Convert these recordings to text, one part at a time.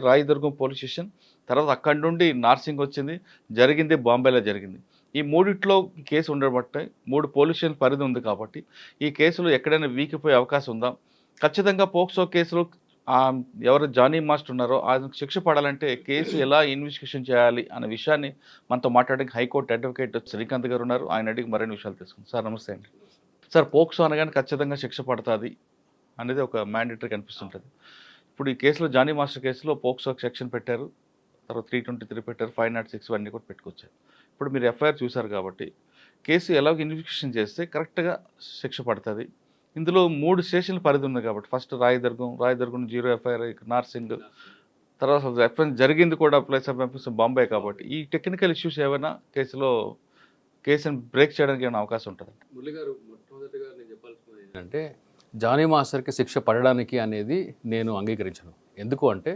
Rayadurgam police station, తర్వాత అక్కడి నుండి నార్సింగ్ వచ్చింది. జరిగింది బాంబేలో జరిగింది. ఈ మూడిట్లో కేసు ఉండబట్టే 3 పోలీస్ స్టేషన్ పరిధి ఉంది కాబట్టి, ఈ కేసులో ఎక్కడైనా వీకిపోయే అవకాశం ఉందా? ఖచ్చితంగా పోక్సో కేసులో ఎవరు జానీ మాస్టర్ ఉన్నారో ఆయనకు శిక్ష పడాలంటే కేసు ఎలా ఇన్వెస్టిగేషన్ చేయాలి అనే విషయాన్ని మనతో మాట్లాడడానికి హైకోర్టు అడ్వకేట్ శ్రీకాంత్ గారు ఉన్నారు. ఆయన అడిగి మరిన్ని విషయాలు తెలుసుకుందాం. సార్ నమస్తే అండి. సార్ పోక్సో అనగానే ఖచ్చితంగా శిక్ష పడుతుంది అనేది ఒక మ్యాండేటరీ కనిపిస్తుంటుంది. ఇప్పుడు ఈ కేసులో జానీ మాస్టర్ కేసులో పోక్సో సెక్షన్ పెట్టారు, తర్వాత 323 పెట్టారు, 506 అన్నీ కూడా పెట్టుకొచ్చారు. ఇప్పుడు మీరు ఎఫ్ఐఆర్ చూశారు కాబట్టి కేసు ఎలాగో ఇన్వెస్టిగేషన్ చేస్తే కరెక్ట్గా శిక్ష పడుతుంది. ఇందులో 3 స్టేషన్ల పరిధి ఉంది కాబట్టి ఫస్ట్ రాయదుర్గం 0 ఎఫ్ఐఆర్, నార్సింగ్, తర్వాత ఎఫ్ఐఆర్ జరిగింది కూడా ప్లేస్ ఆఫ్ ఎంపీస్ బాంబే కాబట్టి ఈ టెక్నికల్ ఇష్యూస్ ఏమైనా కేసుని బ్రేక్ చేయడానికి ఏమైనా అవకాశం ఉంటుంది? మురళి గారు, మొట్టమొదటిగా నేను చెప్పాల్సింది ఏంటంటే జానీ మాస్టర్కి శిక్ష పడడానికి అనేది నేను అంగీకరించను. ఎందుకు అంటే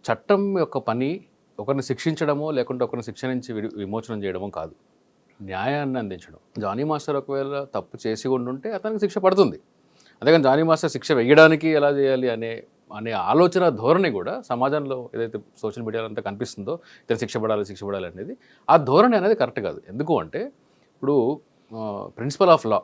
చట్టం యొక్క పని ఒకరిని శిక్షించడమో లేకుంటే ఒకరిని శిక్ష నుంచి విమోచనం చేయడమో కాదు, న్యాయాన్ని అందించడం. జానీ మాస్టర్ ఒకవేళ తప్పు చేసి ఉండుంటే అతనికి శిక్ష పడుతుంది. అంతేగాని జానీ మాస్టర్ శిక్ష వేయడానికి ఎలా చేయాలి అనే ఆలోచన ధోరణి కూడా సమాజంలో ఏదైతే సోషల్ మీడియాలో అంతా కనిపిస్తుందో ఇతను శిక్ష పడాలి అనేది, ఆ ధోరణి అనేది కరెక్ట్ కాదు. ఎందుకు అంటే ఇప్పుడు ప్రిన్సిపల్ ఆఫ్ లా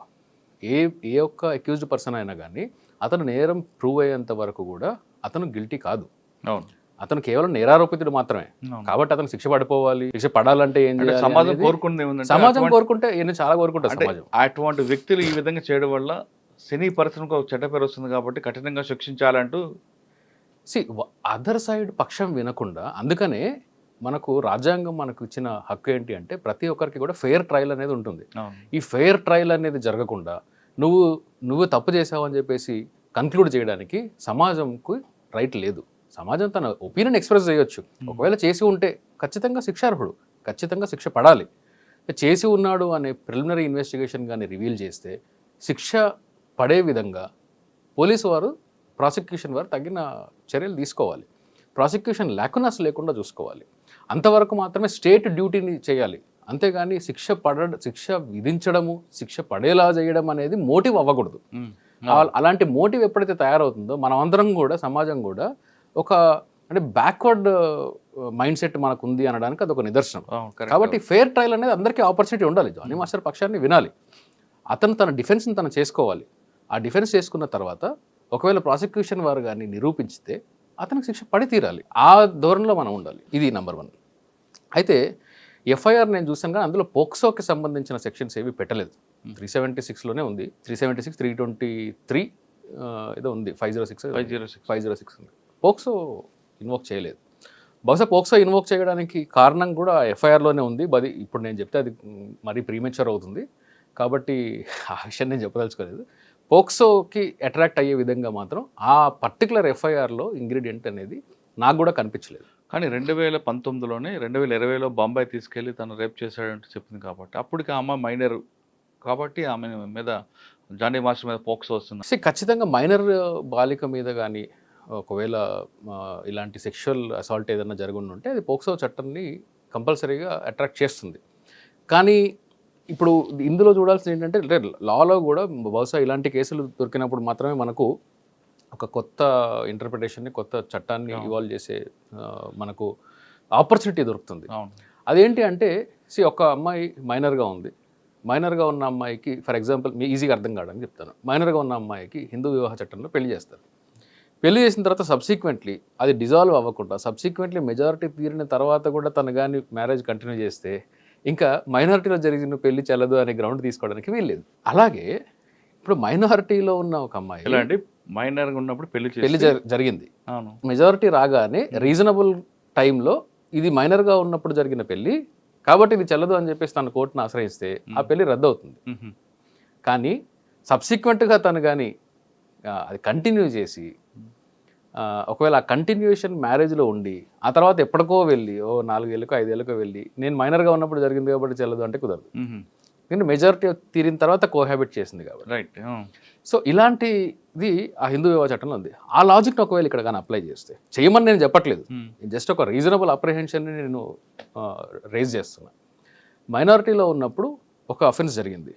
ఏ ఒక్క అక్యూజ్డ్ పర్సన్ అయినా కానీ అతను నేరం ప్రూవ్ అయ్యేంత వరకు కూడా అతను గిల్టీ కాదు. అవును, అతను కేవలం నేరారోపితుడు మాత్రమే. కాబట్టి అతను శిక్ష పడిపోవాలి. శిక్ష పడాలంటే ఏం చేయాలి? సమాజం కోరుకుంటే ఎన్ని చాలా కోరుకుంటారు సమాజం. అటువంటి వ్యక్తులు ఈ విధంగా చేయడం వల్ల సినీ పరిశ్రమకు ఒక చెడ్డ పేరు వస్తుంది కాబట్టి కఠినంగా శిక్షించాలంటూ అదర్ సైడ్ పక్షం వినకుండా, అందుకనే మనకు రాజ్యాంగం మనకు ఇచ్చిన హక్కు ఏంటి అంటే ప్రతి ఒక్కరికి కూడా ఫెయిర్ ట్రయల్ అనేది ఉంటుంది. ఈ ఫెయిర్ ట్రయల్ అనేది జరగకుండా నువ్వు తప్పు చేసావు అని చెప్పేసి కన్క్లూడ్ చేయడానికి సమాజంకు రైట్ లేదు. సమాజం తన ఒపీనియన్ ఎక్స్ప్రెస్ చేయొచ్చు. ఒకవేళ చేసి ఉంటే ఖచ్చితంగా శిక్షార్హుడు, ఖచ్చితంగా శిక్ష పడాలి. చేసి ఉన్నాడు అనే ప్రిలిమినరీ ఇన్వెస్టిగేషన్ కానీ రివీల్ చేస్తే శిక్ష పడే విధంగా పోలీసు వారు, ప్రాసిక్యూషన్ వారు తగిన చర్యలు తీసుకోవాలి. ప్రాసిక్యూషన్ లేకునాస్ లేకుండా చూసుకోవాలి. అంతవరకు మాత్రమే స్టేట్ డ్యూటీని చేయాలి. అంతేగాని శిక్ష విధించడము, శిక్ష పడేలా చేయడం అనేది మోటివ్ అవ్వకూడదు. అలాంటి మోటివ్ ఎప్పుడైతే తయారవుతుందో మనం అందరం కూడా, సమాజం కూడా అంటే బ్యాక్వర్డ్ మైండ్ సెట్ మనకు ఉంది అనడానికి అదొక నిదర్శనం. కాబట్టి ఫెయిర్ ట్రయల్ అనేది అందరికీ ఆపర్చునిటీ ఉండాలి. జానీ మాస్టర్ పక్షాన్ని వినాలి. అతను తన డిఫెన్స్ని తను చేసుకోవాలి. ఆ డిఫెన్స్ చేసుకున్న తర్వాత ఒకవేళ ప్రాసిక్యూషన్ వారు కానీ నిరూపించితే అతనికి శిక్ష పడి తీరాలి. ఆ ధోరణిలో మనం ఉండాలి. ఇది నెంబర్ 1. అయితే ఎఫ్ఐఆర్ నేను చూసాను కానీ అందులో పోక్సోకి సంబంధించిన సెక్షన్స్ ఏవి పెట్టలేదు. 376లోనే ఉంది. 376, 323 ఏదో ఉంది, 506 ఉంది. పోక్సో ఇన్వోక్ చేయలేదు. బహుశా పోక్సో ఇన్వోక్ చేయడానికి కారణం కూడా ఎఫ్ఐఆర్లోనే ఉంది. ఇప్పుడు నేను చెప్తే అది మరీ ప్రీమెచ్యూర్ అవుతుంది కాబట్టి ఆ విషయం నేను చెప్పదలుచుకోలేదు. పోక్సోకి అట్రాక్ట్ అయ్యే విధంగా మాత్రం ఆ పర్టికులర్ ఎఫ్ఐఆర్లో ఇంగ్రీడియంట్ అనేది నాకు కూడా కనిపించలేదు. కానీ 2019లోనే 2020లో బాంబాయి తీసుకెళ్ళి తను రేప్ చేశాడంటూ చెప్పింది కాబట్టి అప్పటికి ఆమె మైనర్ కాబట్టి ఆమె మీద జానీ మాస్టర్ మీద పోక్సో వస్తుంది. ఖచ్చితంగా మైనర్ బాలిక మీద కానీ ఒకవేళ ఇలాంటి సెక్షువల్ అసాల్ట్ ఏదైనా జరుగుండి ఉంటే అది పోక్సో చట్టాన్ని కంపల్సరీగా అట్రాక్ట్ చేస్తుంది. కానీ ఇప్పుడు ఇందులో చూడాల్సింది ఏంటంటే లాలో కూడా బహుశా ఇలాంటి కేసులు దొరికినప్పుడు మాత్రమే మనకు ఒక కొత్త ఇంటర్ప్రిటేషన్ని, కొత్త చట్టాన్ని ఇవాల్వ్ చేసే మనకు ఆపర్చునిటీ దొరుకుతుంది. అదేంటి అంటే ఒక అమ్మాయి మైనర్గా ఉంది. మైనర్గా ఉన్న అమ్మాయికి, ఫర్ ఎగ్జాంపుల్ మీ ఈజీగా అర్థం కావడానికి చెప్తాను, మైనర్గా ఉన్న అమ్మాయికి హిందూ వివాహ చట్టంలో పెళ్లి చేస్తారు. పెళ్లి చేసిన తర్వాత సబ్సిక్వెంట్లీ అది డిజాల్వ్ అవ్వకుండా సబ్సిక్వెంట్లీ మెజారిటీ తీరిన తర్వాత కూడా తను కానీ మ్యారేజ్ కంటిన్యూ చేస్తే ఇంకా మైనారిటీలో జరిగిన పెళ్లి చెల్లదు అనే గ్రౌండ్ తీసుకోవడానికి వీల్లేదు. అలాగే ఇప్పుడు మైనారిటీలో ఉన్న ఒక అమ్మాయి ఇలాంటి మైనర్గా ఉన్నప్పుడు పెళ్లి జరిగింది, మెజారిటీ రాగానే రీజనబుల్ టైంలో ఇది మైనర్గా ఉన్నప్పుడు జరిగిన పెళ్లి కాబట్టి ఇది చెల్లదు అని చెప్పేసి తన కోర్టును ఆశ్రయిస్తే ఆ పెళ్లి రద్దు అవుతుంది. కానీ సబ్సిక్వెంట్గా తను కానీ అది కంటిన్యూ చేసి ఒకవేళ ఆ కంటిన్యూషన్ మ్యారేజ్లో ఉండి ఆ తర్వాత ఎప్పటికో వెళ్ళి 4 ఏళ్ళకో 5 ఏళ్ళకో వెళ్ళి నేను మైనర్గా ఉన్నప్పుడు జరిగింది కాబట్టి చెల్లదు అంటే కుదరదు. ఎందుకంటే మెజారిటీ తీరిన తర్వాత కోహాబిట్ చేసింది కాబట్టి. రైట్. సో ఇలాంటిది ఆ హిందూ వివాహ చట్టంలో ఉంది. ఆ లాజిక్ని ఒకవేళ ఇక్కడ కానీ అప్లై చేస్తే, చేయమని నేను చెప్పట్లేదు, జస్ట్ ఒక రీజనబుల్ అప్రిహెన్షన్ని నేను రేజ్ చేస్తున్నా. మైనారిటీలో ఉన్నప్పుడు ఒక అఫెన్స్ జరిగింది,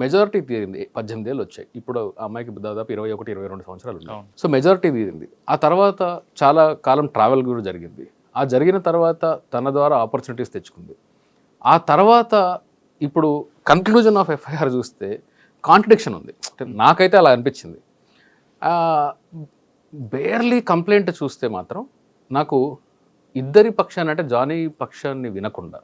మెజారిటీ తీరింది, 18 ఏళ్ళు వచ్చాయి. ఇప్పుడు ఆ అమ్మాయికి దాదాపు 21, 22 సంవత్సరాలు ఉన్నాయి. అవును. సో మెజారిటీ తీరింది. ఆ తర్వాత చాలా కాలం ట్రావెల్ కూడా జరిగింది. ఆ జరిగిన తర్వాత తన ద్వారా ఆపర్చునిటీస్ తెచ్చుకుంది. ఆ తర్వాత ఇప్పుడు కన్క్లూజన్ ఆఫ్ ఎఫ్ఐఆర్ చూస్తే కాంట్రడిక్షన్ ఉంది. అంటే నాకైతే అలా అనిపించింది. బేర్లీ కంప్లైంట్ చూస్తే మాత్రం నాకు ఇద్దరి పక్షాన్ని, అంటే జానీ పక్షాన్ని వినకుండా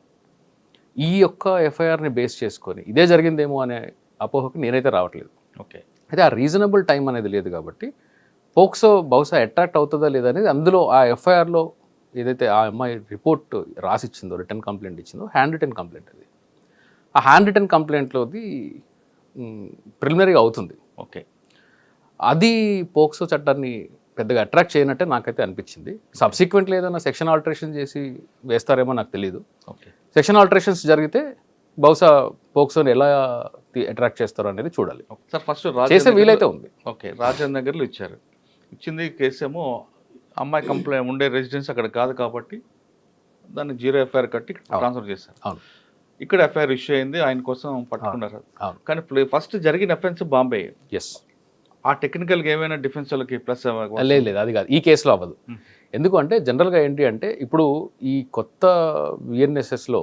ఈ యొక్క ఎఫ్ఐఆర్ని బేస్ చేసుకొని ఇదే జరిగిందేమో అనే అపోహకి నేనైతే రావట్లేదు. ఓకే. అయితే ఆ రీజనబుల్ టైం అనేది లేదు కాబట్టి పోక్సో బహుశా అట్రాక్ట్ అవుతుందా లేదా అనేది అందులో ఆ ఎఫ్ఐఆర్లో ఏదైతే ఆ అమ్మాయి రిపోర్ట్ రాసిచ్చిందో, రిటర్న్ కంప్లైంట్ ఇచ్చిందో, హ్యాండ్ రిటర్న్ కంప్లైంట్ అది. ఆ హ్యాండ్ రిటర్న్ కంప్లైంట్లోది ప్రిలిమినరీగా అవుతుంది. ఓకే. అది పోక్సో చట్టాన్ని పెద్దగా అట్రాక్ట్ చేయనట్టే నాకైతే అనిపించింది. సబ్సిక్వెంట్లీ ఏదైనా సెక్షన్ ఆల్టరేషన్ చేసి వేస్తారేమో నాకు తెలియదు. ఓకే. సెక్షన్ ఆల్టరేషన్స్ జరిగితే బహుశా పోక్సోని ఎలా అట్రాక్ట్ చేస్తారో అనేది చూడాలి. సార్ ఫస్ట్ చేసే వీలైతే ఉంది. ఓకే. రాజేంద్ర నగర్లో ఇచ్చారు. ఇచ్చింది కేసు ఏమో అమ్మాయి కంప్లైంట్ ఉండే రెసిడెన్స్ అక్కడ కాదు కాబట్టి దాన్ని 0 ఎఫ్ఐఆర్ కట్టి ట్రాన్స్ఫర్ చేశారు. అవును. ఇక్కడ ఎఫ్ఐఆర్ ఇష్యూ అయింది, ఆయన కోసం పట్టుకున్నారు. అవును. కానీ ఫస్ట్ జరిగిన అఫెన్స్ బాంబే. ఎస్. ఆ టెక్నికల్గా ఏమైనా డిఫెన్స్ వాళ్ళకి ప్లస్ లేదు, అది కాదు, ఈ కేసులో అవ్వదు. ఎందుకు అంటే జనరల్గా ఏంటి అంటే ఇప్పుడు ఈ కొత్త విఎన్ఎస్ఎస్లో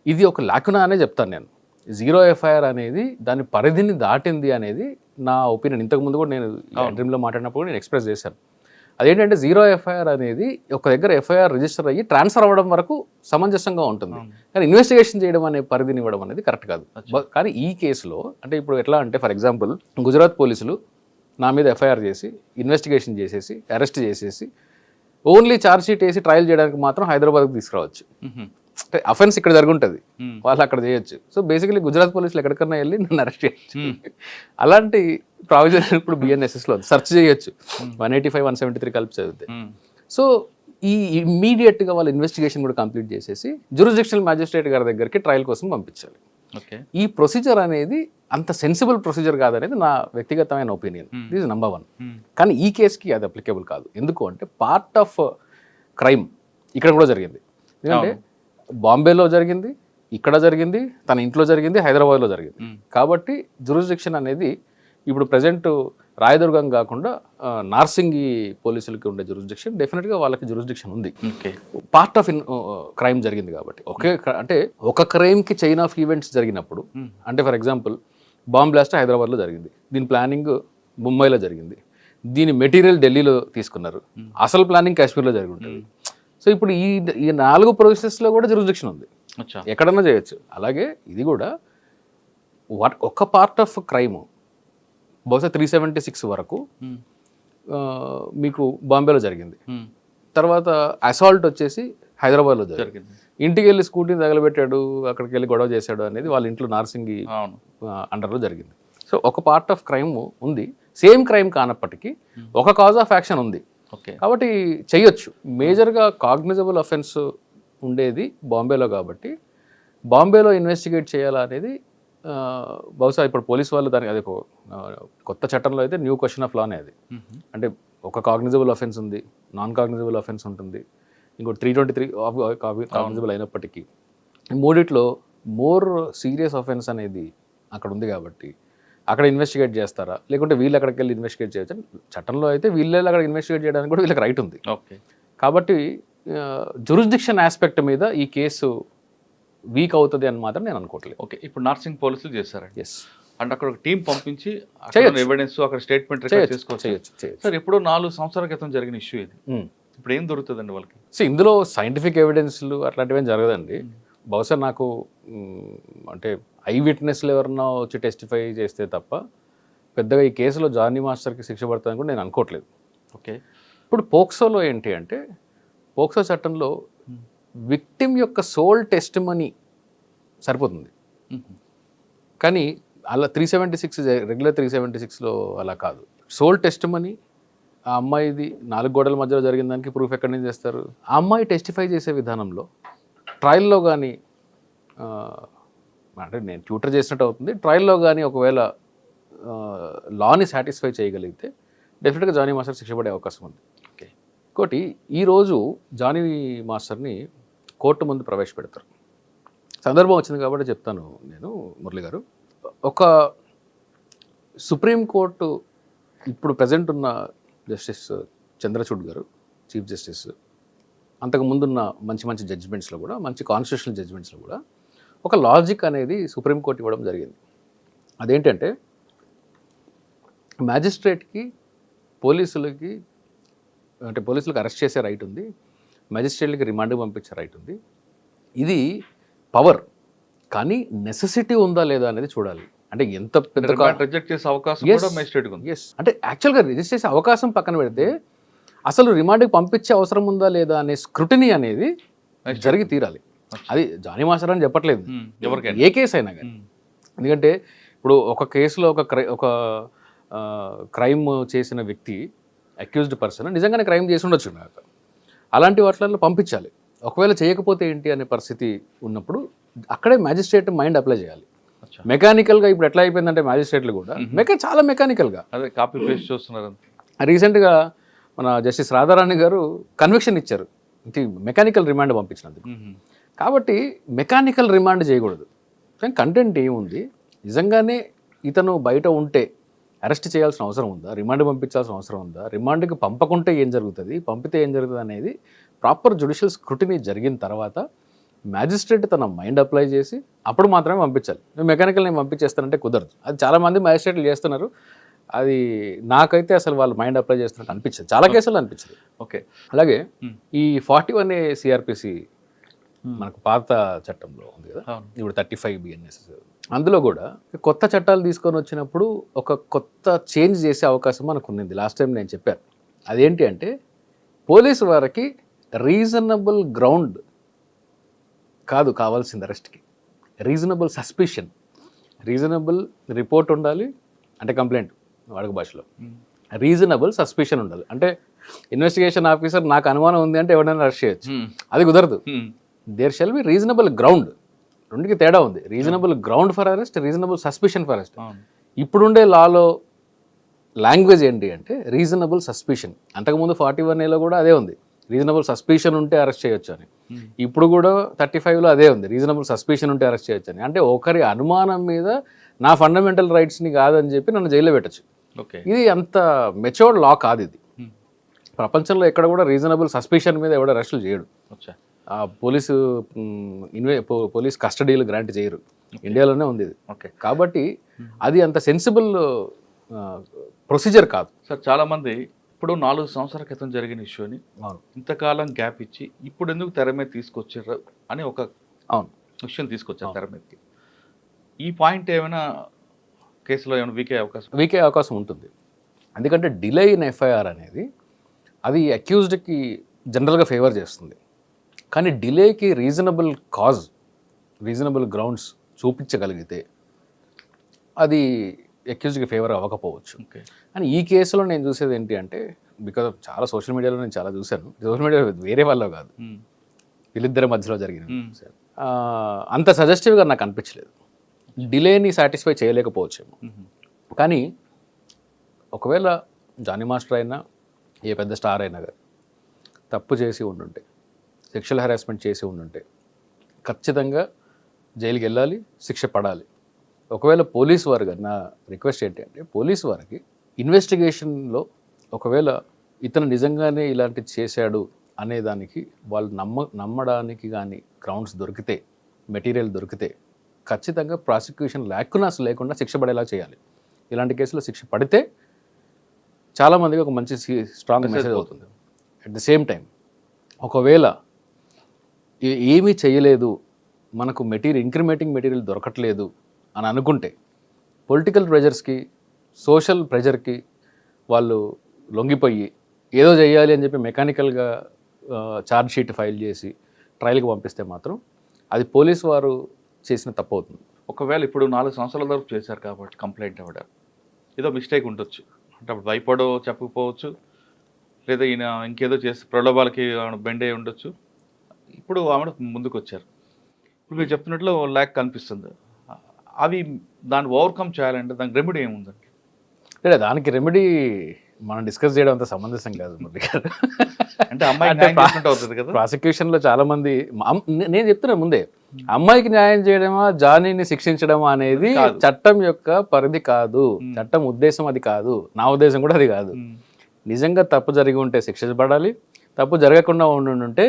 ఇది ఒక లాకునా అనే చెప్తాను నేను. 0 ఎఫ్ఐఆర్ అనేది దాని పరిధిని దాటింది అనేది నా ఒపీనియన్. ఇంతకుముందు కూడా నేను డ్రీమ్లో మాట్లాడినప్పుడు నేను ఎక్స్ప్రెస్ చేశాను. అదేంటంటే 0 ఎఫ్ఐఆర్ అనేది ఒక దగ్గర ఎఫ్ఐఆర్ రిజిస్టర్ అయ్యి ట్రాన్స్ఫర్ అవ్వడం వరకు సమంజసంగా ఉంటుంది, కానీ ఇన్వెస్టిగేషన్ చేయడం అనే పరిధిని ఇవ్వడం అనేది కరెక్ట్ కాదు. కానీ ఈ కేసులో అంటే ఇప్పుడు ఎట్లా అంటే ఫర్ ఎగ్జాంపుల్ గుజరాత్ పోలీసులు నా మీద ఎఫ్ఐఆర్ చేసి ఇన్వెస్టిగేషన్ చేసేసి అరెస్ట్ చేసేసి ఓన్లీ ఛార్జ్ షీట్ వేసి ట్రయల్ చేయడానికి మాత్రం హైదరాబాద్కి తీసుకురావచ్చు. అంటే అఫెన్స్ ఇక్కడ జరుగుంటుంది, వాళ్ళు అక్కడ చేయొచ్చు. సో బేసికలీ గుజరాత్ పోలీసులు ఎక్కడికన్నా వెళ్ళి నన్ను అరెస్ట్ చేయొచ్చు. అలాంటి ప్రావిజన్ ఇప్పుడు బిఎన్ఎస్ఎస్లో సెర్చ్ చేయొచ్చు 185, 173 కలిపి చదివితే. సో ఈ ఇమ్మీడియట్గా వాళ్ళ ఇన్వెస్టిగేషన్ కూడా కంప్లీట్ చేసేసి జ్యూరిస్డిక్షనల్ మ్యాజిస్ట్రేట్ గారి దగ్గరికి ట్రయల్ కోసం పంపించాలి. ఈ ప్రొసీజర్ అనేది అంత సెన్సిబుల్ ప్రొసీజర్ కాదనేది నా వ్యక్తిగతమైన ఒపీనియన్. This number 1. కానీ ఈ కేసుకి అది అప్లికేబుల్ కాదు. ఎందుకు అంటే పార్ట్ ఆఫ్ క్రైమ్ ఇక్కడ కూడా జరిగింది. ఎందుకంటే బాంబేలో జరిగింది, ఇక్కడ జరిగింది, తన ఇంట్లో జరిగింది, హైదరాబాద్లో జరిగింది. కాబట్టి జ్యూరిస్డిక్షన్ అనేది ఇప్పుడు ప్రజెంట్ రాయదుర్గం కాకుండా నార్సింగి పోలీసులకి ఉండే జ్యూరిస్డిక్షన్, డెఫినెట్గా వాళ్ళకి జ్యూరిస్డిక్షన్ ఉంది. పార్ట్ ఆఫ్ క్రైమ్ జరిగింది కాబట్టి. అంటే ఒక క్రైమ్కి చైన్ ఆఫ్ ఈవెంట్స్ జరిగినప్పుడు, అంటే ఫర్ ఎగ్జాంపుల్ బాంబ్ బ్లాస్ట్ హైదరాబాద్లో జరిగింది, దీని ప్లానింగ్ ముంబైలో జరిగింది, దీని మెటీరియల్ ఢిల్లీలో తీసుకున్నారు, అసలు ప్లానింగ్ కాశ్మీర్లో జరిగి ఉంటుంది. సో ఇప్పుడు ఈ 4 ప్రాసెస్లో కూడా జ్యూరిస్డిక్షన్ ఉంది, ఎక్కడన్నా చేయొచ్చు. అలాగే ఇది కూడా ఒక పార్ట్ ఆఫ్ క్రైమ్ బహుశా 376 వరకు మీకు బాంబేలో జరిగింది, తర్వాత అసాల్ట్ వచ్చేసి హైదరాబాద్లో జరిగింది, ఇంటికి వెళ్ళి స్కూటీని తగలబెట్టాడు, అక్కడికి వెళ్ళి గొడవ చేశాడు అనేది వాళ్ళ ఇంట్లో నార్సింగి అండర్లో జరిగింది. సో ఒక పార్ట్ ఆఫ్ క్రైమ్ ఉంది, సేమ్ క్రైమ్ కానప్పటికీ ఒక కాజ్ ఆఫ్ యాక్షన్ ఉంది. కాబట్టి చెయ్యొచ్చు. మేజర్గా కాగ్నిజబుల్ అఫెన్స్ ఉండేది బాంబేలో కాబట్టి బాంబేలో ఇన్వెస్టిగేట్ చేయాలా అనేది బహుశా ఇప్పుడు పోలీసు వాళ్ళు దానికి అది కొత్త చట్టంలో అయితే న్యూ క్వశ్చన్ ఆఫ్ లానే అది. అంటే ఒక కాగ్నిజబుల్ అఫెన్స్ ఉంది, నాన్ కాగ్నిజబుల్ అఫెన్స్ ఉంటుంది, ఇంకోటి 323 కాగ్నిజబుల్ అయినప్పటికీ మూడిట్లో మోర్ సీరియస్ అఫెన్స్ అనేది అక్కడ ఉంది కాబట్టి అక్కడ ఇన్వెస్టిగేట్ చేస్తారా, లేకుంటే వీళ్ళు అక్కడికి వెళ్ళి ఇన్వెస్టిగేట్ చేయొచ్చు. చట్టంలో అయితే వీళ్ళే అక్కడ ఇన్వెస్టిగేట్ చేయడానికి కూడా వీళ్ళకి రైట్ ఉంది. కాబట్టి జ్యూరిస్డిక్షన్ ఆస్పెక్ట్ మీద ఈ కేసు వీక్ అవుతుంది అని మాత్రం నేను అనుకోవట్లేదు. ఓకే. ఇప్పుడు నార్సింగ్ పోలీసులు చేస్తారండి. ఎస్. అంటే అక్కడ ఒక టీం పంపించి ఎవిడెన్స్ అక్కడ స్టేట్మెంట్ చేయొచ్చు. సార్ ఎప్పుడో 4 సంవత్సరాల క్రితం జరిగిన ఇష్యూ ఇది. ఇప్పుడు ఏం దొరుకుతుందండి వాళ్ళకి? సో ఇందులో సైంటిఫిక్ ఎవిడెన్స్లు అట్లాంటివి ఏం జరగదండి. బహుశా నాకు అంటే ఐ విట్నెస్లు ఎవరన్నా వచ్చి టెస్టిఫై చేస్తే తప్ప పెద్దగా ఈ కేసులో జానీ మాస్టర్కి శిక్ష పడుతుందని కూడా నేను అనుకోవట్లేదు. ఓకే. ఇప్పుడు పోక్సోలో ఏంటి అంటే పోక్సో చట్టంలో విక్టిమ్ యొక్క సోల్ టెస్టిమనీ సరిపోతుంది, కానీ అలా 376 రెగ్యులర్ 376లో అలా కాదు. సోల్ టెస్టిమనీ ఆ అమ్మాయిది 4 గోడల మధ్యలో జరిగిన దానికి ప్రూఫ్ ఎక్కడి నుంచి చేస్తారు? ఆ అమ్మాయి టెస్టిఫై చేసే విధానంలో ట్రయల్లో కానీ అంటే నేను ట్యూటర్ చేసినట్టు అవుతుంది, ట్రయల్లో కానీ ఒకవేళ లాని సాటిస్ఫై చేయగలిగితే డెఫినెట్గా జానీ మాస్టర్ శిక్ష పడే అవకాశం ఉంది. ఓకే. ఇంకోటి ఈరోజు జానీ మాస్టర్ని కోర్టు ముందు ప్రవేశపెడతారు. సందర్భం వచ్చింది కాబట్టి చెప్తాను నేను, మురళి గారు. ఒక సుప్రీంకోర్టు ఇప్పుడు ప్రజెంట్ ఉన్న జస్టిస్ చంద్రచూడ్ గారు చీఫ్ జస్టిస్, అంతకు ముందున్న మంచి మంచి జడ్జిమెంట్స్లో కూడా, మంచి కాన్స్టిట్యూషనల్ జడ్జిమెంట్స్లో కూడా ఒక లాజిక్ అనేది సుప్రీంకోర్టు ఇవ్వడం జరిగింది. అదేంటంటే మ్యాజిస్ట్రేట్కి పోలీసులకి, అంటే పోలీసులకు అరెస్ట్ చేసే రైట్ ఉంది, మ్యాజిస్ట్రేట్లకి రిమాండ్కి పంపించే రైట్ ఉంది. ఇది పవర్, కానీ నెసెసిటీ ఉందా లేదా అనేది చూడాలి. అంటే ఎంత పెద్ద రిజెక్ట్ చేసే అవకాశం కూడా మేజిస్ట్రేట్కి ఉంది. ఎస్, అంటే యాక్చువల్గా రిజిస్టర్ చేసే అవకాశం పక్కన పెడితే అసలు రిమాండ్కి పంపించే అవసరం ఉందా లేదా అనే స్క్రూటినీ అనేది జరిగి తీరాలి. అది జానీ మాస్టర్ అని చెప్పట్లేదు, ఎవరికైనా ఏ కేసు అయినా కానీ. ఎందుకంటే ఇప్పుడు ఒక కేసులో ఒక క్రైమ్ చేసిన వ్యక్తి, అక్యూజ్డ్ పర్సన్ నిజంగానే క్రైమ్ చేసి ఉండొచ్చు, అలాంటి వాటిల్లో పంపించాలి. ఒకవేళ చేయకపోతే ఏంటి అనే పరిస్థితి ఉన్నప్పుడు అక్కడే మ్యాజిస్ట్రేట్ మైండ్ అప్లై చేయాలి. మెకానికల్గా ఇప్పుడు ఎట్లా అయిపోయిందంటే మ్యాజిస్ట్రేట్లు కూడా చాలా మెకానికల్గా అదే కాపీ పేస్ట్ చూస్తున్నారు. రీసెంట్గా మన జస్టిస్ రాధారాణి గారు కన్విక్షన్ ఇచ్చారు మెకానికల్ రిమాండ్ పంపించినందుకు. కాబట్టి మెకానికల్ రిమాండ్ చేయకూడదు. కానీ కంటెంట్ ఏముంది, నిజంగానే ఇతను బయట ఉంటే అరెస్ట్ చేయాల్సిన అవసరం ఉందా, రిమాండ్ పంపించాల్సిన అవసరం ఉందా, రిమాండ్కి పంపకుంటే ఏం జరుగుతుంది, పంపితే ఏం జరుగుతుంది అనేది ప్రాపర్ జ్యుడిషియల్ స్క్రూటినీ జరిగిన తర్వాత మ్యాజిస్ట్రేట్ తన మైండ్ అప్లై చేసి అప్పుడు మాత్రమే పంపించాలి. మెకానికల్ నేను పంపించేస్తానంటే కుదరదు. అది చాలామంది మ్యాజిస్ట్రేట్లు చేస్తున్నారు. అది నాకైతే అసలు వాళ్ళు మైండ్ అప్లై చేస్తున్నట్టు అనిపించదు, చాలా కేసులు అనిపించదు. ఓకే, అలాగే ఈ 41A CRPC మనకు పాత చట్టంలో ఉంది కదా, ఇప్పుడు 35 BNS, అందులో కూడా కొత్త చట్టాలు తీసుకొని వచ్చినప్పుడు ఒక కొత్త చేంజ్ చేసే అవకాశం మనకు ఉన్నది. లాస్ట్ టైం నేను చెప్పాను. అదేంటి అంటే పోలీసు వారికి రీజనబుల్ గ్రౌండ్ కాదు కావాల్సింది అరెస్ట్కి, రీజనబుల్ సస్పిషన్, రీజనబుల్ రిపోర్ట్ ఉండాలి, అంటే కంప్లైంట్ వాడుక భాషలో రీజనబుల్ సస్పిషన్ ఉండాలి. అంటే ఇన్వెస్టిగేషన్ ఆఫీసర్ నాకు అనుమానం ఉంది అంటే ఎవరైనా అరెస్ట్ చేయొచ్చు, అది కుదరదు. There shall be reasonable ground. రెండుకి తేడా ఉంది. Reasonable ground for arrest, reasonable suspicion for arrest. ఇప్పుడుండే లాలో లాంగ్వేజ్ ఏంటి అంటే రీజనబుల్ సస్పిషన్. అంతకుముందు 41Aలో కూడా అదే ఉంది, రీజనబుల్ సస్పిషన్ ఉంటే అరెస్ట్ చేయొచ్చు అని. ఇప్పుడు కూడా 35లో అదే ఉంది, రీజనబుల్ సస్పిషన్ ఉంటే అరెస్ట్ చేయొచ్చు అని. అంటే ఒకరి అనుమానం మీద నా ఫండమెంటల్ రైట్స్ని కాదని చెప్పి నన్ను జైల్లో పెట్టచ్చు. ఇది అంత మెచ్యూర్డ్ లా కాదు ఇది. ప్రపంచంలో ఎక్కడ కూడా రీజనబుల్ సస్పిషన్ మీద ఎవడో అరెస్టులు చేయడు. పోలీస్ కస్టడీలు గ్రాంట్ చేయరు, ఇండియాలోనే ఉంది ఇది. కాబట్టి అది అంత సెన్సిబుల్ ప్రొసీజర్ కాదు సార్. చాలామంది ఇప్పుడు 4 సంవత్సరాల క్రితం జరిగిన ఇష్యూని ఇంతకాలం గ్యాప్ ఇచ్చి ఇప్పుడు ఎందుకు తెర మీద తీసుకొచ్చారు అని ఒక విషయం తీసుకొచ్చారు తెర మీదకి. ఈ పాయింట్ ఏమైనా కేసులో ఏమైనా వీకే అవకాశం ఉంటుంది. ఎందుకంటే డిలే ఇన్ FIR అనేది అది అక్యూజ్డ్కి జనరల్గా ఫేవర్ చేస్తుంది. కానీ డిలేకి రీజనబుల్ కాజ్, రీజనబుల్ గ్రౌండ్స్ చూపించగలిగితే అది అక్యూజ్డ్కి ఫేవర్ అవ్వకపోవచ్చు. కానీ ఈ కేసులో నేను చూసేది ఏంటి అంటే, బికాజ్ చాలా సోషల్ మీడియాలో నేను చాలా చూశాను, సోషల్ మీడియా వేరే వాళ్ళలో కాదు, వీళ్ళిద్దరి మధ్యలో జరిగింది. అంత సజెస్టివ్గా నాకు అనిపించలేదు. డిలేని సాటిస్ఫై చేయలేకపోవచ్చేమో. కానీ ఒకవేళ జానీ మాస్టర్ అయినా ఏ పెద్ద స్టార్ అయినా కానీ తప్పు చేసి ఉండుంటే, సెక్షువల్ హెరాస్మెంట్ చేసి ఉండుంటే ఖచ్చితంగా జైలుకి వెళ్ళాలి, శిక్ష పడాలి. ఒకవేళ పోలీసు వారు కానీ, నా రిక్వెస్ట్ ఏంటి అంటే పోలీసు వారికి ఇన్వెస్టిగేషన్లో ఒకవేళ ఇతను నిజంగానే ఇలాంటిది చేశాడు అనేదానికి వాళ్ళు నమ్మడానికి కానీ గ్రౌండ్స్ దొరికితే, మెటీరియల్ దొరికితే ఖచ్చితంగా ప్రాసిక్యూషన్ లేకుండా శిక్ష పడేలా చేయాలి. ఇలాంటి కేసులో శిక్ష పడితే చాలామందికి ఒక మంచి స్ట్రాంగ్ మెసేజ్ అవుతుంది. అట్ ద సేమ్ టైం ఒకవేళ ఏమీ చేయలేదు, మనకు ఇంక్రిమేటింగ్ మెటీరియల్ దొరకట్లేదు అని అనుకుంటే పొలిటికల్ ప్రెజర్స్కి, సోషల్ ప్రెజర్కి వాళ్ళు లొంగిపోయి ఏదో చేయాలి అని చెప్పి మెకానికల్గా ఛార్జ్ షీట్ ఫైల్ చేసి ట్రయల్కి పంపిస్తే మాత్రం అది పోలీసు వారు చేసిన తప్పు అవుతుంది. ఒకవేళ ఇప్పుడు 4 సంవత్సరాల వరకు చేశారు కాబట్టి కంప్లైంట్ ఆవిడ ఏదో మిస్టేక్ ఉండొచ్చు, అంటే అప్పుడు భయపడో చెప్పకపోవచ్చు, లేదా ఈయన ఇంకేదో చేసి ప్రలోభాలకి బెండ్ అయి ఉండొచ్చు. ఇప్పుడు ఆవిడ ముందుకు వచ్చారు. ఇప్పుడు మీరు చెప్తున్నట్లు ల్యాక్ కనిపిస్తుంది. అవి దాన్ని ఓవర్కమ్ చేయాలంటే దానికి రెమెడీ ఏముందండి? లేదా దానికి రెమెడీ మనం డిస్కస్ చేయడం అంత సమంజసం కాదు మురళి గారు. అంటే అమ్మాయి అవుతుంది కదా. ప్రాసిక్యూషన్లో చాలామంది, నేను చెప్తున్నా ముందే, అమ్మాయికి న్యాయం చేయడమా జానీని శిక్షించడమా అనేది కాదు. చట్టం యొక్క పరిధి కాదు, Hmm. చట్టం ఉద్దేశం అది కాదు, నా ఉద్దేశం కూడా అది కాదు. నిజంగా తప్పు జరిగి ఉంటే శిక్షించబడాలి, తప్పు జరగకుండా ఉంటే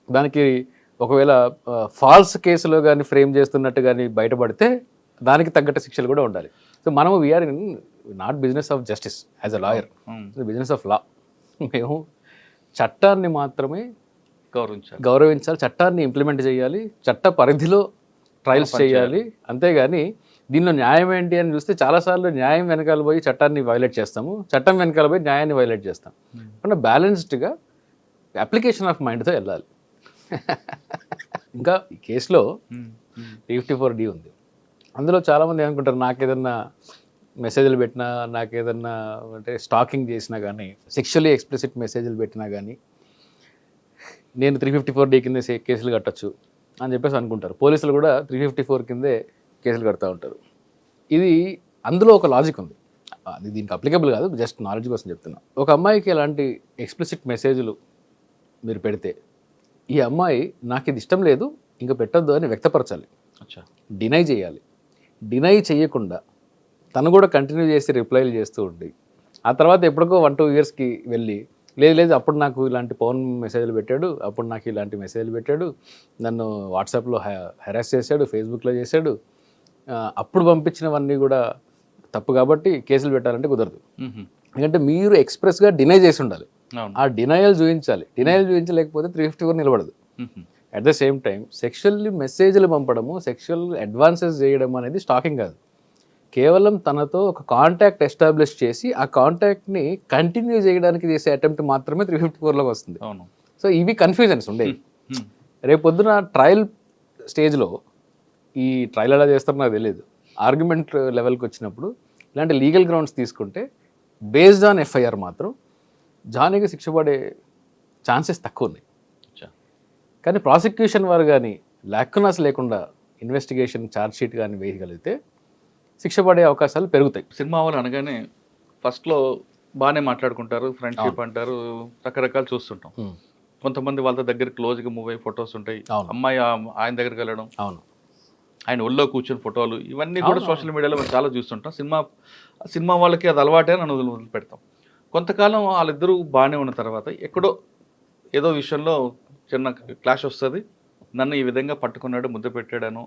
దానికి ఒకవేళ ఫాల్స్ కేసులో కానీ ఫ్రేమ్ చేస్తున్నట్టు కానీ బయటపడితే దానికి తగ్గట్టు శిక్షలు కూడా ఉండాలి. సో మనము we are in not business of justice as a lawyer, business of law. మేము చట్టాన్ని మాత్రమే గౌరవించాలి, చట్టాన్ని ఇంప్లిమెంట్ చేయాలి, చట్ట పరిధిలో ట్రయల్స్ చేయాలి. అంతేగాని దీనిలో న్యాయం ఏంటి అని చూస్తే చాలాసార్లు న్యాయం వెనకాల పోయి చట్టాన్ని వైలేట్ చేస్తాము, చట్టం వెనకాల పోయి న్యాయాన్ని వైలేట్ చేస్తాం. అంటే బ్యాలెన్స్డ్గా అప్లికేషన్ ఆఫ్ మైండ్తో వెళ్ళాలి. ఇంకా ఈ కేసులో 354D ఉంది. అందులో చాలామంది ఏమనుకుంటారు, నాకేదన్నా మెసేజ్లు పెట్టినా, నాకేదన్నా అంటే స్టాకింగ్ చేసినా కానీ, సెక్షువల్లీ ఎక్స్ప్లిసిట్ మెసేజ్లు పెట్టినా కానీ నేను 354D కింద కేసులు కట్టచ్చు అని చెప్పేసి అనుకుంటారు. పోలీసులు కూడా 354 కిందే కేసులు కడతా ఉంటారు. ఇది అందులో ఒక లాజిక్ ఉంది, అది దీనికి అప్లికబుల్ కాదు, జస్ట్ నాలెడ్జ్ కోసం చెప్తున్నా. ఒక అమ్మాయికి ఎలాంటి ఎక్స్ప్లిసిట్ మెసేజ్లు మీరు పెడితే ఈ అమ్మాయి నాకు ఇది ఇష్టం లేదు ఇంకా పెట్టొద్దు అని వ్యక్తపరచాలి, డినై చేయాలి. డినై చేయకుండా తను కూడా కంటిన్యూ చేసి రిప్లైలు చేస్తూ ఉండి ఆ తర్వాత ఎప్పటికో 1-2 ఇయర్స్కి వెళ్ళి లేదు అప్పుడు నాకు ఇలాంటి పవన్ మెసేజ్లు పెట్టాడు, అప్పుడు నాకు ఇలాంటి మెసేజ్లు పెట్టాడు, నన్ను వాట్సాప్లో హెరాస్ చేశాడు, ఫేస్బుక్లో చేశాడు, అప్పుడు పంపించినవన్నీ కూడా తప్పు కాబట్టి కేసులు పెట్టాలంటే కుదరదు. ఎందుకంటే మీరు ఎక్స్ప్రెస్గా డినై చేసి ఉండాలి, ఆ డినయల్ చూపించాలి. డినయల్ చూపించలేకపోతే 354 నిలబడదు. At the same time sexually మెసేజ్లు పంపడము, సెక్షువల్ అడ్వాన్సెస్ చేయడం అనేది స్టాకింగ్ కాదు. కేవలం తనతో ఒక కాంటాక్ట్ ఎస్టాబ్లిష్ చేసి ఆ కాంటాక్ట్ని కంటిన్యూ చేయడానికి చేసే అటెంప్ట్ మాత్రమే 354లోకి వస్తుంది. సో ఇవి కన్ఫ్యూజన్స్ ఉండేవి. రేపొద్దున ట్రయల్ స్టేజ్లో ఈ ట్రయల్ ఎలా చేస్తారో నాకు తెలియదు, ఆర్గ్యుమెంట్ లెవెల్కి వచ్చినప్పుడు ఇలాంటి లీగల్ గ్రౌండ్స్ తీసుకుంటే బేస్డ్ ఆన్ ఎఫ్ఐఆర్ మాత్రం జానీకి శిక్ష పడే ఛాన్సెస్ తక్కువ ఉన్నాయి. కానీ ప్రాసిక్యూషన్ వారు కానీ లాక్కునాస్ లేకుండా ఇన్వెస్టిగేషన్ ఛార్జ్షీట్ కానీ వేయగలిగితే శిక్ష పడే అవకాశాలు పెరుగుతాయి. సినిమా వాళ్ళు అనగానే ఫస్ట్లో బాగానే మాట్లాడుకుంటారు, ఫ్రెండ్షిప్ అంటారు, రకరకాలు చూస్తుంటాం. కొంతమంది వాళ్ళ దగ్గర క్లోజ్గా మూవ్ అయ్యి ఫొటోస్ ఉంటాయి, అమ్మాయి ఆయన దగ్గరికి వెళ్ళడం, అవును, ఆయన ఒళ్ళో కూర్చొని ఫోటోలు, ఇవన్నీ కూడా సోషల్ మీడియాలో మనం చాలా చూస్తుంటాం. సినిమా వాళ్ళకి అది అలవాటే నన్ను వదిలిపెడతాం. కొంతకాలం వాళ్ళిద్దరూ బాగానే ఉన్న తర్వాత ఎక్కడో ఏదో విషయంలో చిన్న క్లాష్ వస్తుంది, నన్ను ఈ విధంగా పట్టుకున్నాడు, ముద్ద పెట్టాడను,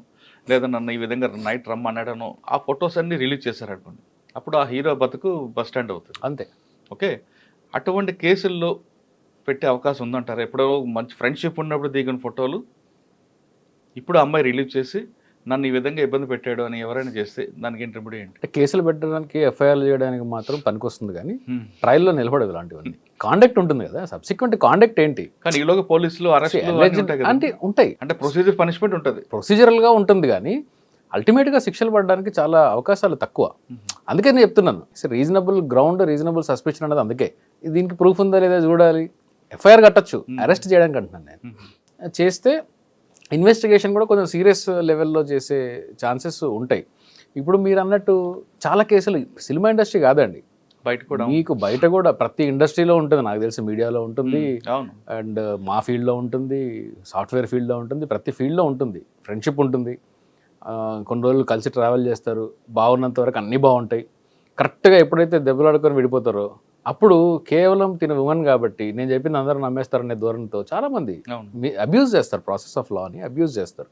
లేదా నన్ను ఈ విధంగా నైట్ రమ్మన్నాడను, ఆ ఫొటోస్ అన్నీ రిలీజ్ చేశారు అనుకోండి, అప్పుడు ఆ హీరో బతుకు బస్ స్టాండ్ అవుతుంది. అంతే. ఓకే, అటువంటి కేసుల్లో పెట్టే అవకాశం ఉందంటారు? ఎప్పుడో మంచి ఫ్రెండ్షిప్ ఉన్నప్పుడు దిగిన ఫోటోలు ఇప్పుడు అమ్మాయి రిలీజ్ చేసి నన్ను ఈ విధంగా ఇబ్బంది పెట్టాడు అని ఎవరైనా చేస్తే దానికి ఏంటి రెమెడీ ఏంటి? అంటే కేసులు పెట్టడానికి, ఎఫ్ఐఆర్లు చేయడానికి మాత్రం పనికొస్తుంది, కానీ ట్రయల్లో నిలబడదు ఇలాంటివన్నీ. కాండక్ట్ ఉంటుంది కదా, సబ్సిక్వెంట్ కాండక్ట్ ఏంటి? కానీ ఈలోగా పోలీసులు అరెస్ట్ అంటే ఉంటాయి, అంటే ప్రొసీజర్ పనిష్మెంట్ ఉంటుంది, ప్రొసీజరల్గా ఉంటుంది, కానీ అల్టిమేట్గా శిక్షలు పడడానికి చాలా అవకాశాలు తక్కువ. అందుకే నేను చెప్తున్నాను, రీజనబుల్ గ్రౌండ్, రీజనబుల్ సస్పెషన్ అనేది అందుకే. దీనికి ప్రూఫ్ ఉందా లేదా చూడాలి. ఎఫ్ఐఆర్ కట్టచ్చు, అరెస్ట్ చేయడానికి అంటున్నాను నేను. చేస్తే ఇన్వెస్టిగేషన్ కూడా కొంచెం సీరియస్ లెవెల్లో చేసే ఛాన్సెస్ ఉంటాయి. ఇప్పుడు మీరు అన్నట్టు చాలా కేసులు సినిమా ఇండస్ట్రీ కాదండి, బయట కూడా మీకు బయట కూడా ప్రతి ఇండస్ట్రీలో ఉంటుంది, నాకు తెలిసి మీడియాలో ఉంటుంది, అండ్ మా ఫీల్డ్లో ఉంటుంది, సాఫ్ట్వేర్ ఫీల్డ్లో ఉంటుంది, ప్రతి ఫీల్డ్లో ఉంటుంది. ఫ్రెండ్షిప్ ఉంటుంది, కొన్ని రోజులు కలిసి ట్రావెల్ చేస్తారు, బాగున్నంత వరకు అన్నీ బాగుంటాయి. కరెక్ట్గా ఎప్పుడైతే దెబ్బలాడుకొని విడిపోతారో అప్పుడు కేవలం తిన ఉమెన్ కాబట్టి నేను చెప్పింది అందరూ నమ్మేస్తారనే ధోరణితో చాలామంది అబ్యూజ్ చేస్తారు, ప్రాసెస్ ఆఫ్ లాని అబ్యూజ్ చేస్తారు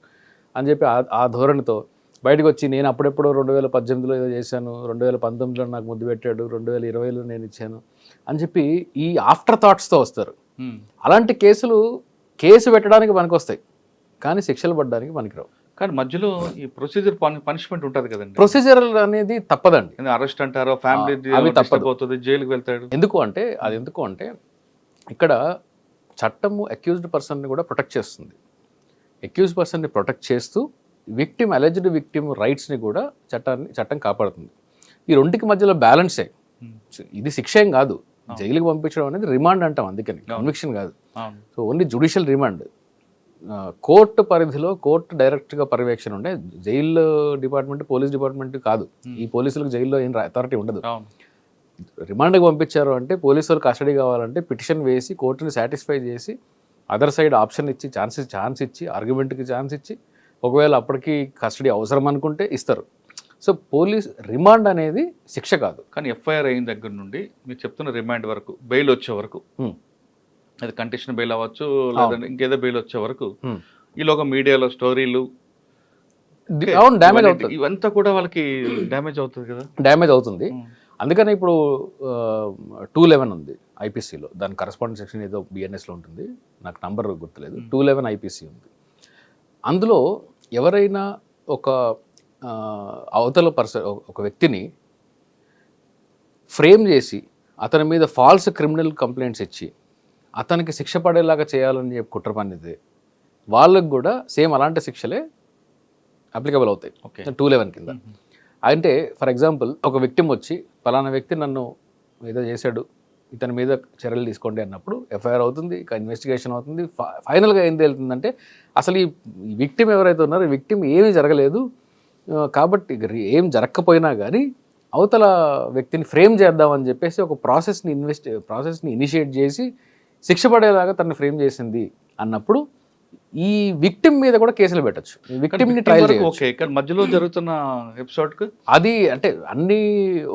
అని చెప్పి ఆ ధోరణితో బయటకు వచ్చి నేను అప్పుడెప్పుడో 2018లో ఏదో చేశాను, 2019లో నాకు ముద్దు పెట్టాడు, 2020లో నేను ఇచ్చాను అని చెప్పి ఈ ఆఫ్టర్ థాట్స్తో వస్తారు. అలాంటి కేసు పెట్టడానికి పనికొస్తాయి, కానీ శిక్షలు పడడానికి పనికిరావు. కానీ మధ్యలో ఈ ప్రొసీజర్ పనిష్మెంట్ ఉంటుంది కదండి, ప్రొసీజర్ అనేది తప్పదండి. అరెస్ట్ అంటారు, ఫ్యామిలీ అవి తప్పకపోతుంది, జైలుకి వెళ్తాడు. ఎందుకు అంటే ఇక్కడ చట్టము అక్యూజ్డ్ పర్సన్ని కూడా ప్రొటెక్ట్ చేస్తుంది. అక్యూజ్డ్ పర్సన్ని ప్రొటెక్ట్ చేస్తూ అలెజ్డ్ విక్టిమ్ రైట్స్ని కూడా చట్టం కాపాడుతుంది. ఈ రెండుకి మధ్యలో బ్యాలెన్సే. ఇది శిక్ష ఏం కాదు, జైలుకి పంపించడం అనేది రిమాండ్ అంటాం, అందుకని కన్విక్షన్ కాదు. So only judicial remand. Court పరిధిలో కోర్టు డైరెక్ట్గా పర్యవేక్షణ ఉండే, జైలు డిపార్ట్మెంట్, పోలీస్ డిపార్ట్మెంట్ కాదు. ఈ పోలీసులకు జైల్లో ఏం అథారిటీ ఉండదు. రిమాండ్కి పంపించారు అంటే పోలీసులు కస్టడీ కావాలంటే పిటిషన్ వేసి కోర్టుని సాటిస్ఫై చేసి అదర్ సైడ్ ఆప్షన్ ఇచ్చి ఛాన్స్ ఇచ్చి ఆర్గ్యుమెంట్కి ఛాన్స్ ఇచ్చి ఒకవేళ అప్పటికి కస్టడీ అవసరం అనుకుంటే ఇస్తారు. సో పోలీస్ రిమాండ్ అనేది శిక్ష కాదు. కానీ ఎఫ్ఐఆర్ అయిన దగ్గర నుండి మీరు చెప్తున్న రిమాండ్ వరకు, బెయిల్ వచ్చే వరకు, అది కండిషన్ బెయిల్ అవ్వచ్చు లేదంటే ఇంకేదో బెయిల్ వచ్చే వరకు, ఈలోగా మీడియాలో స్టోరీలు అవును డ్యామేజ్ అవుతుంది, ఇవంతా కూడా వాళ్ళకి డ్యామేజ్ అవుతుంది కదా. డ్యామేజ్ అవుతుంది. అందుకని ఇప్పుడు 211 ఉంది ఐపీసీలో, దాని కరస్పాండింగ్ సెక్షన్ ఏదో బిఎన్ఎస్లో ఉంటుంది, నాకు నంబర్ గుర్తులేదు. 211 ఐపీసీ ఉంది. అందులో ఎవరైనా ఒక అవతల ఒక వ్యక్తిని ఫ్రేమ్ చేసి అతని మీద ఫాల్స్ క్రిమినల్ కంప్లైంట్స్ ఇచ్చి అతనికి శిక్ష పడేలాగా చేయాలని చెప్పి కుట్ర పన్నితే వాళ్ళకు కూడా సేమ్ అలాంటి శిక్షలే అప్లికబుల్ అవుతాయి 211 కింద. అంటే ఫర్ ఎగ్జాంపుల్ ఒక వ్యక్తిమ్ వచ్చి పలానా వ్యక్తి నన్ను ఏదో చేశాడు, ఇతని మీద చర్యలు తీసుకోండి అన్నప్పుడు ఎఫ్ఐఆర్ అవుతుంది, ఇన్వెస్టిగేషన్ అవుతుంది. ఫైనల్గా ఏం తేలుతుందంటే అసలు ఈ విక్టిమ్ ఎవరైతే ఉన్నారో ఈ విక్టిమ్ ఏమీ జరగలేదు కాబట్టి ఏం జరగకపోయినా కానీ అవతల వ్యక్తిని ఫ్రేమ్ చేద్దామని చెప్పేసి ఒక ప్రాసెస్ని ఇనిషియేట్ చేసి శిక్ష పడేలాగా తనని ఫ్రేమ్ చేసింది అన్నప్పుడు ఈ విక్టిమ్ మీద కూడా కేసులు పెట్టచ్చు, విక్టిమ్ని ట్రయల్ చేయొచ్చు. కానీ మధ్యలో జరుగుతున్న ఎపిసోడ్కి అది అంటే అన్ని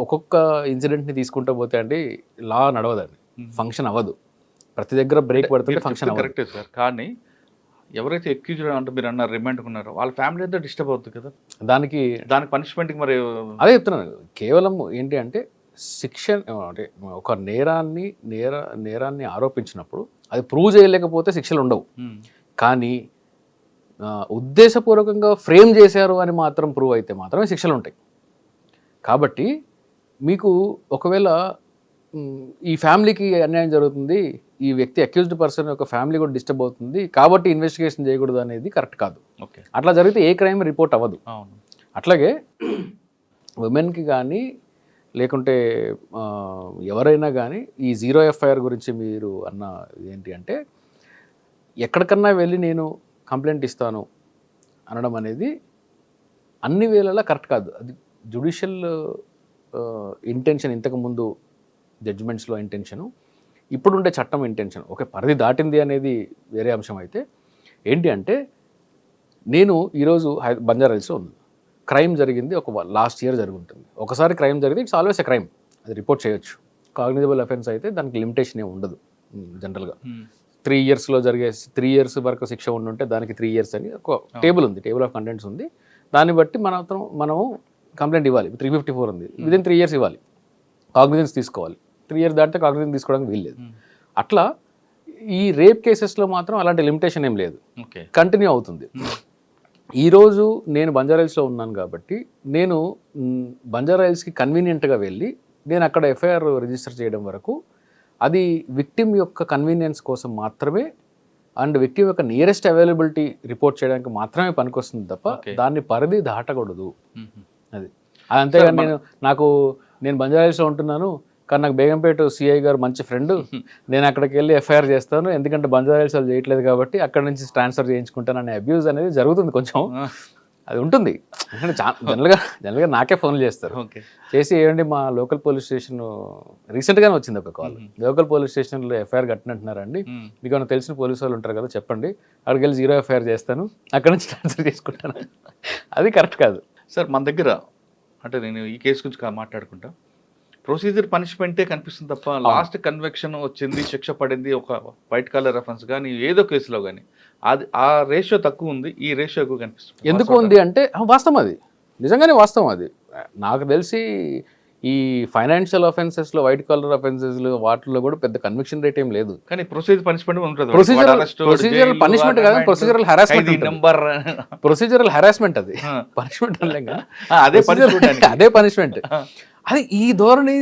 ఒక్కొక్క ఇన్సిడెంట్ని తీసుకుంటూ పోతే అండి లా నడవదండి, ఫంక్షన్ అవ్వదు. ప్రతి దగ్గర బ్రేక్ పడుతుంది, ఫంక్షన్ అవ్వదు. కరెక్టే సార్. కానీ ఎవరైతే ఎక్యూజ్ అంటే మీరు అన్నారు రిమాండ్ ఉన్నారో వాళ్ళ ఫ్యామిలీ అంతా డిస్టర్బ్ అవుతుంది కదా. దానికి పనిష్మెంట్కి మరి అదే చెప్తున్నాను. కేవలం ఏంటి అంటే శిక్ష అంటే ఒక నేరాన్ని ఆరోపించినప్పుడు అది ప్రూవ్ చేయలేకపోతే శిక్షలు ఉండవు. కానీ ఉద్దేశపూర్వకంగా ఫ్రేమ్ చేశారు అని మాత్రం ప్రూవ్ అయితే మాత్రమే శిక్షలు ఉంటాయి. కాబట్టి మీకు ఒకవేళ ఈ ఫ్యామిలీకి అన్యాయం జరుగుతుంది, ఈ వ్యక్తి అక్యూజ్డ్ పర్సన్ యొక్క ఫ్యామిలీ కూడా డిస్టర్బ్ అవుతుంది కాబట్టి ఇన్వెస్టిగేషన్ చేయకూడదు అనేది కరెక్ట్ కాదు. అట్లా జరిగితే ఏ క్రైమ్ రిపోర్ట్ అవ్వదు. అట్లాగే ఉమెన్కి కానీ లేకుంటే ఎవరైనా కానీ ఈ 0 ఎఫ్ఐఆర్ గురించి మీరు అన్న ఏంటి అంటే ఎక్కడికన్నా వెళ్ళి నేను కంప్లైంట్ ఇస్తాను అనడం అనేది అన్ని వేళలా కరెక్ట్ కాదు. అది జ్యుడిషియల్ ఇంటెన్షన్, ఇంతకుముందు జడ్జిమెంట్స్లో ఇంటెన్షను, ఇప్పుడుండే చట్టం ఇంటెన్షన్ ఒక పరిధి దాటింది అనేది వేరే అంశం. అయితే ఏంటి అంటే నేను ఈరోజు బంజారాహిల్స్లో ఉన్నాను, క్రైమ్ జరిగింది ఒక లాస్ట్ ఇయర్ జరుగుతుంది. ఒకసారి క్రైమ్ జరిగింది, ఇట్స్ ఆల్వేస్ ఎ క్రైమ్, అది రిపోర్ట్ చేయొచ్చు. కాగ్నిజబుల్ అఫెన్స్ అయితే దానికి లిమిటేషన్ ఏమి ఉండదు. జనరల్గా 3 ఇయర్స్లో జరిగే 3 ఇయర్స్ వరకు శిక్ష ఉండుంటే దానికి 3 ఇయర్స్ అని ఒక టేబుల్ ఉంది, టేబుల్ ఆఫ్ కంటెంట్స్ ఉంది. దాన్ని బట్టి మనము కంప్లైంట్ ఇవ్వాలి. 354 ఉంది, విదిన్ 3 ఇయర్స్ ఇవ్వాలి, కాగ్నిజెన్స్ తీసుకోవాలి. 3 ఇయర్స్ దాటితే కాగ్నిజెన్స్ తీసుకోవడానికి వీల్లేదు. అట్లా ఈ రేప్ కేసెస్లో మాత్రం అలాంటి లిమిటేషన్ ఏం లేదు, కంటిన్యూ అవుతుంది. ఈరోజు నేను బంజారాహిల్స్లో ఉన్నాను కాబట్టి నేను బంజారాహిల్స్కి కన్వీనియంట్గా వెళ్ళి నేను అక్కడ ఎఫ్ఐఆర్ రిజిస్టర్ చేయడం వరకు అది విక్టిమ్ యొక్క కన్వీనియన్స్ కోసం మాత్రమే అండ్ విక్టిమ్ యొక్క నియరెస్ట్ అవైలబిలిటీ రిపోర్ట్ చేయడానికి మాత్రమే పనికొస్తుంది తప్ప దాన్ని పరిధి దాటకూడదు. అది అంతేగాని నేను బంజారాహిల్స్లో ఉంటున్నాను కానీ నాకు బేగంపేట సిఐ గారు మంచి ఫ్రెండ్, నేను అక్కడికి వెళ్ళి ఎఫ్ఐఆర్ చేస్తాను ఎందుకంటే బంజారాహిల్స్ వాళ్ళు చేయట్లేదు కాబట్టి అక్కడ నుంచి ట్రాన్స్ఫర్ చేయించుకుంటాను అనే అబ్యూజ్ అనేది జరుగుతుంది. కొంచెం అది ఉంటుంది. ఎందుకంటే జనరల్గా నాకే ఫోన్లు చేస్తారు, చేసి ఏమండి మా లోకల్ పోలీస్ స్టేషన్ రీసెంట్గానే వచ్చింది ఒక కాల్, లోకల్ పోలీస్ స్టేషన్లో ఎఫ్ఐఆర్ కట్టినట్టున్నారండి, మీకు ఏమైనా తెలిసిన పోలీసు వాళ్ళు ఉంటారు కదా చెప్పండి, అక్కడికి వెళ్ళి 0 ఎఫ్ఐఆర్ చేస్తాను అక్కడ నుంచి ట్రాన్స్ఫర్ చేసుకుంటాను. అది కరెక్ట్ కాదు సార్. మన దగ్గర అంటే నేను ఈ కేసు గురించి మాట్లాడుకుంటా, ప్రొసీజర్ పనిష్మెంటే కనిపిస్తుంది తప్ప లాస్ట్ కన్వెక్షన్ వచ్చింది, శిక్ష పడింది ఒక వైట్ కాలర్ రెఫరెన్స్ కానీ ఏదో కేసులో కానీ అది ఆ రేషియో తక్కువ ఉంది, ఈ రేషియో ఎక్కువ కనిపిస్తుంది. ఎందుకు ఉంది అంటే వాస్తవం, అది నిజంగానే వాస్తవం. అది నాకు తెలిసి ఈ ఫైనాన్షియల్ అఫెన్సెస్లో వైట్ కాలర్ అఫెన్సెస్లో వాటిల్లో కూడా పెద్ద కన్విక్షన్ రేట్ ఏం లేదు. కానీ ప్రొసీజర్ పనిష్మెంట్ ఉంటుంది. ప్రొసీజరల్ పనిష్మెంట్ కాదు, ప్రొసీజరల్ హెరాస్మెంట్. ప్రొసీజరల్ హెరాస్మెంట్ అది పనిష్మెంట్ అనలేక అదే పనిష్మెంట్. అది ఈ ధోరణి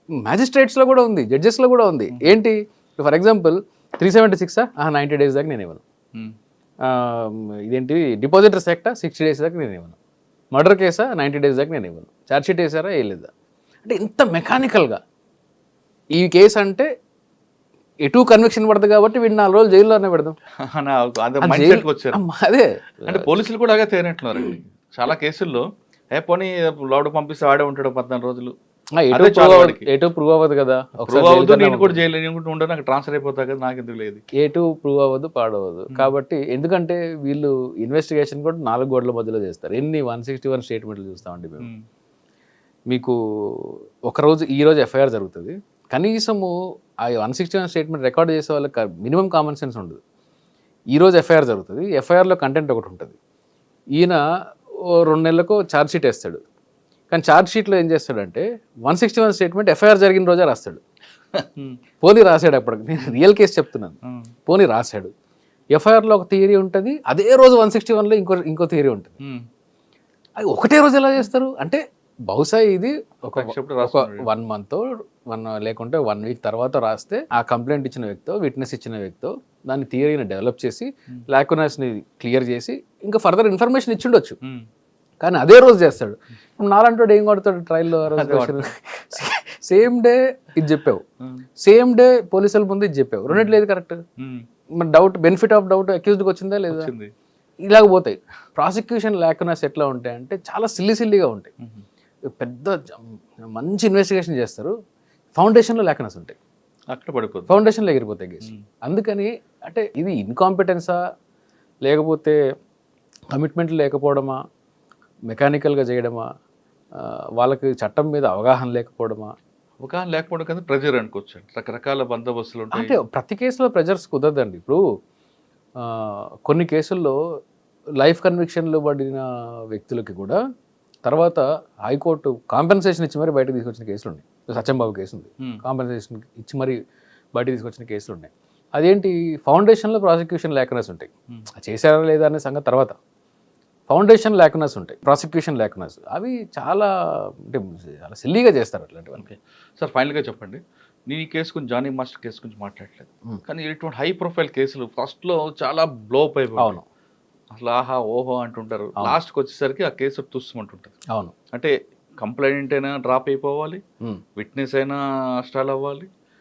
మ్యాజిస్ట్రేట్స్లో కూడా ఉంది, జడ్జెస్లో కూడా ఉంది. ఏంటి ఫర్ ఎగ్జాంపుల్ 376 90 days దాకా నేను ఇవ్వను, ఇదేంటి డిపాజిటర్స్ యాక్టా 60 days దాకా నేను ఇవ్వను, మర్డర్ కేసా 90 days దాకా నేను ఇవ్వను, ఛార్జ్షీట్ వేసారా వేయలేదా అంటే ఇంత మెకానికల్గా ఈ కేసు అంటే ఎటు కన్విక్షన్ పడుతుంది కాబట్టి వీడిని 4 రోజులు జైల్లోనే పెడదాం. అదే అంటే పోలీసులు కూడా తేనట్లున్నారండి చాలా కేసుల్లో. పోనీ లోపల పంపిస్తే ఆడే ఉంటాడు 14 రోజులు, అదే చాలు వాడికి. ఎటు ప్రూవ్ అవ్వదు కదా, ప్రూవ్ అవ్వదు, నేను కూడా చేయలేదు, నేను కూడా ఉండను, నాకు ట్రాన్స్ఫర్ అయిపోతా కదా, నాకు ఎందుకు లేదు. ఎటు ప్రూవ్ అవ్వదు పాడవద్దు. కాబట్టి ఎందుకంటే వీళ్ళు ఇన్వెస్టిగేషన్ కూడా 4 గోడల మధ్యలో చేస్తారు. ఎన్ని 161 స్టేట్మెంట్లు చూస్తామండి మేము. మీకు ఒకరోజు ఈరోజు ఎఫ్ఐఆర్ జరుగుతుంది, కనీసము ఆ 161 స్టేట్మెంట్ రికార్డ్ చేసే వాళ్ళకి మినిమం కామన్ సెన్స్ ఉండదు. ఈరోజు ఎఫ్ఐఆర్ జరుగుతుంది, ఎఫ్ఐఆర్లో కంటెంట్ ఒకటి ఉంటుంది. ఈయన 2 నెలలకు ఛార్జ్ షీట్ వేస్తాడు, కానీ ఛార్జ్ షీట్లో ఏం చేస్తాడంటే 161 స్టేట్మెంట్ ఎఫ్ఐఆర్ జరిగిన రోజే రాస్తాడు. పోనీ రాశాడు, అప్పటికి నేను రియల్ కేసు చెప్తున్నాను, పోనీ రాశాడు. ఎఫ్ఐఆర్లో ఒక థియరీ ఉంటుంది, అదే రోజు 161లో ఇంకో థియరీ ఉంటుంది. అది ఒకటే రోజు ఎలా చేస్తారు అంటే బహుశా ఇది ఒక 1 మంత్ లేకుంటే 1 వీక్ తర్వాత రాస్తే ఆ కంప్లైంట్ ఇచ్చిన వ్యక్తో విట్నెస్ ఇచ్చిన వ్యక్తో దాని థియరీని డెవలప్ చేసి లాకునస్ని క్లియర్ చేసి ఇంకా ఫర్దర్ ఇన్ఫర్మేషన్ ఇచ్చిండొచ్చు, కానీ అదే రోజు చేస్తాడు. నాలంటోడు ఏం కొడతాడు ట్రయల్లో, సేమ్ డే ఇది చెప్పావు, సేమ్ డే పోలీసుల ముందు ఇది చెప్పావు, రెండిట్లు లేదు కరెక్ట్. మరి డౌట్, బెనిఫిట్ ఆఫ్ డౌట్ అక్యూజ్డ్కి వచ్చిందా లేదా, ఇలాగ పోతాయి. ప్రాసిక్యూషన్ లాకునస్ ఎట్లా ఉంటాయి అంటే చాలా సిల్లీగా ఉంటాయి. పెద్ద మంచి ఇన్వెస్టిగేషన్ చేస్తారు, ఫౌండేషన్లో లాకునస్ ఉంటాయి, అక్కడ పడిపోతుంది, ఫౌండేషన్లో ఎగిరిపోతాయి కేసు. అందుకని అంటే ఇది ఇన్కాంపిటెన్సా లేకపోతే కమిట్మెంట్ లేకపోవడమా, మెకానికల్గా చేయడమా, వాళ్ళకి చట్టం మీద అవగాహన లేకపోవడమా? అవగాహన లేకపోవడం కదా ప్రెజర్ అనుకోవచ్చు, రకరకాల బందోబస్తులు ఉంటాయి. అంటే ప్రతి కేసులో ప్రెజర్స్ కుదరదండి. ఇప్పుడు కొన్ని కేసుల్లో లైఫ్ కన్విక్షన్లు పడిన వ్యక్తులకి కూడా తర్వాత హైకోర్టు కాంపెన్సేషన్ ఇచ్చి మరి బయటకు తీసుకొచ్చిన కేసులు ఉన్నాయి. సత్యంబాబు కేసు ఉంది, కాంపెన్సేషన్ ఇచ్చి మరి బయటకు తీసుకొచ్చిన కేసులు ఉన్నాయి. అదేంటి, ఫౌండేషన్లో ప్రాసిక్యూషన్ లాకునస్ ఉంటాయి, చేశారా లేదా అనే సంగతి తర్వాత. ఫౌండేషన్ లాకునస్ ఉంటాయి, ప్రాసిక్యూషన్ లాకునస్, అవి చాలా అంటే చాలా సిల్లీగా చేస్తారు అట్లాంటివి. సార్ ఫైనల్గా చెప్పండి, నేను ఈ కేసు గురించి, జానీ మాస్టర్ కేసు గురించి మాట్లాడలేదు, కానీ ఇటువంటి హై ప్రొఫైల్ కేసులు ఫస్ట్లో చాలా బ్లో అప్ అయిపోయి, అవును అసలు ఆహా ఓహో అంటుంటారు, లాస్ట్కి వచ్చేసరికి ఆ కేసు తుస్సుమంటుంటుంది. అవును, అంటే కంప్లైంట్ అయినా డ్రాప్ అయిపోవాలి, విట్నెస్ అయినా అష్టాలు అవ్వాలి,